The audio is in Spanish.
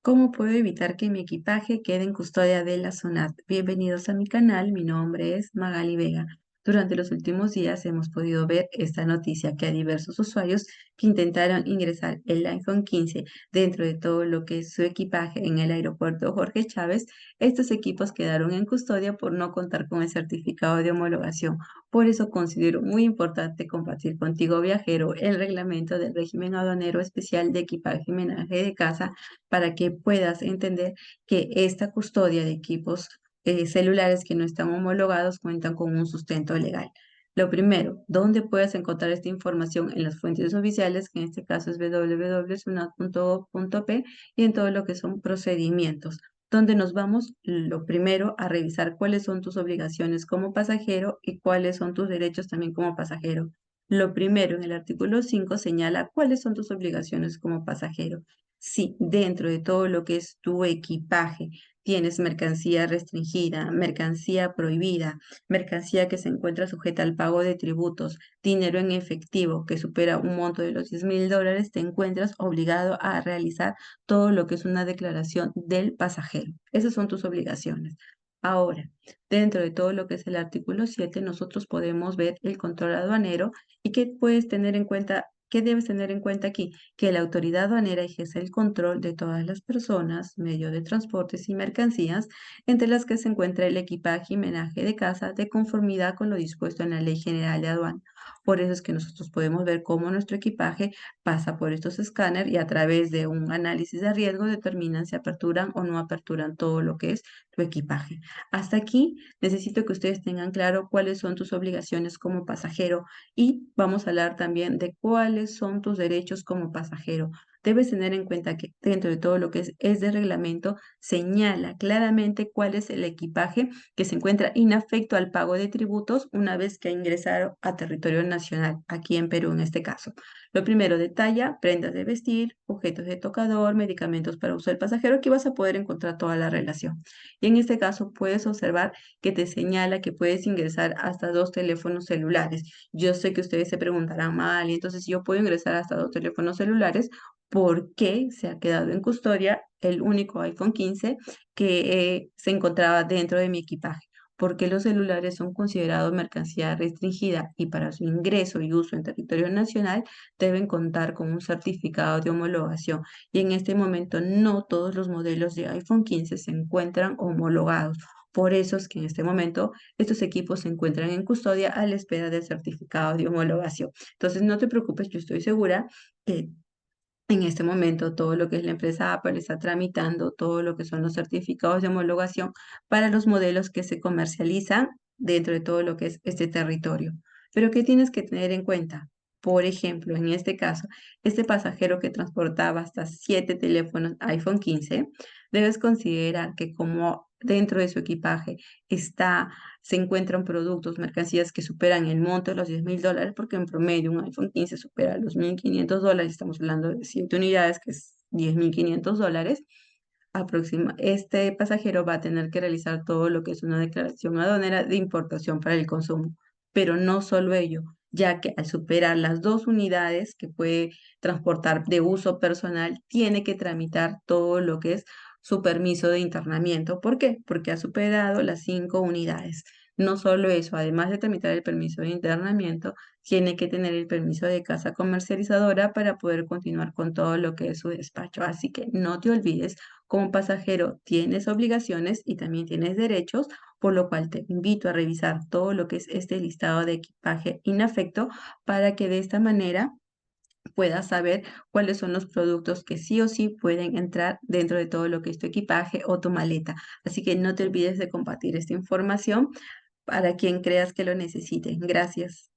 ¿Cómo puedo evitar que mi equipaje quede en custodia de la SUNAT? Bienvenidos a mi canal, mi nombre es Magali Vega. Durante los últimos días hemos podido ver esta noticia que a diversos usuarios que intentaron ingresar el iPhone 15 dentro de todo lo que es su equipaje en el aeropuerto Jorge Chávez, estos equipos quedaron en custodia por no contar con el certificado de homologación. Por eso considero muy importante compartir contigo, viajero, el reglamento del régimen aduanero especial de equipaje y menaje de casa para que puedas entender que esta custodia de equipos celulares que no están homologados cuentan con un sustento legal. Lo primero, ¿dónde puedes encontrar esta información? En las fuentes oficiales, que en este caso es www.sunat.gov.p, y en todo lo que son procedimientos, donde nos vamos lo primero a revisar cuáles son tus obligaciones como pasajero y cuáles son tus derechos también como pasajero. Lo primero, en el artículo 5 señala cuáles son tus obligaciones como pasajero. Si dentro de todo lo que es tu equipaje tienes mercancía restringida, mercancía prohibida, mercancía que se encuentra sujeta al pago de tributos, dinero en efectivo que supera un monto de los $10,000, te encuentras obligado a realizar todo lo que es una declaración del pasajero. Esas son tus obligaciones. Ahora, dentro de todo lo que es el artículo 7, nosotros podemos ver el control aduanero y qué puedes tener en cuenta, qué debes tener en cuenta aquí, que la autoridad aduanera ejerce el control de todas las personas, medios de transportes y mercancías, entre las que se encuentra el equipaje y menaje de casa, de conformidad con lo dispuesto en la Ley General de Aduana. Por eso es que nosotros podemos ver cómo nuestro equipaje pasa por estos escáneres y a través de un análisis de riesgo determinan si aperturan o no aperturan todo lo que es tu equipaje. Hasta aquí necesito que ustedes tengan claro cuáles son tus obligaciones como pasajero y vamos a hablar también de cuáles son tus derechos como pasajero. Debes tener en cuenta que dentro de todo lo que es de reglamento, señala claramente cuál es el equipaje que se encuentra inafecto al pago de tributos una vez que ha ingresado a territorio nacional, aquí en Perú en este caso. Lo primero detalla prendas de vestir, objetos de tocador, medicamentos para uso del pasajero. Aquí vas a poder encontrar toda la relación. Y en este caso puedes observar que te señala que puedes ingresar hasta 2 teléfonos celulares. Yo sé que ustedes se preguntarán mal, y entonces si yo puedo ingresar hasta 2 teléfonos celulares, ¿por qué se ha quedado en custodia el único iPhone 15 que se encontraba dentro de mi equipaje? Porque los celulares son considerados mercancía restringida y para su ingreso y uso en territorio nacional deben contar con un certificado de homologación. Y en este momento no todos los modelos de iPhone 15 se encuentran homologados. Por eso es que en este momento estos equipos se encuentran en custodia a la espera del certificado de homologación. Entonces no te preocupes, yo estoy segura que en este momento todo lo que es la empresa Apple está tramitando todo lo que son los certificados de homologación para los modelos que se comercializan dentro de todo lo que es este territorio. Pero ¿qué tienes que tener en cuenta? Por ejemplo, en este caso, este pasajero que transportaba hasta 7 teléfonos iPhone 15, debes considerar que como dentro de su equipaje se encuentran productos, mercancías que superan el monto de los $10,000, porque en promedio un iPhone 15 supera los $1,500, estamos hablando de 7 unidades, que es $10,500. Este pasajero va a tener que realizar todo lo que es una declaración aduanera de importación para el consumo. Pero no solo ello, ya que al superar las 2 unidades que puede transportar de uso personal, tiene que tramitar todo lo que es su permiso de internamiento. ¿Por qué? Porque ha superado las 5 unidades. No solo eso, además de tramitar el permiso de internamiento, tiene que tener el permiso de casa comercializadora para poder continuar con todo lo que es su despacho. Así que no te olvides, como pasajero tienes obligaciones y también tienes derechos, por lo cual te invito a revisar todo lo que es este listado de equipaje inafecto para que de esta manera puedas saber cuáles son los productos que sí o sí pueden entrar dentro de todo lo que es tu equipaje o tu maleta. Así que no te olvides de compartir esta información para quien creas que lo necesite. Gracias.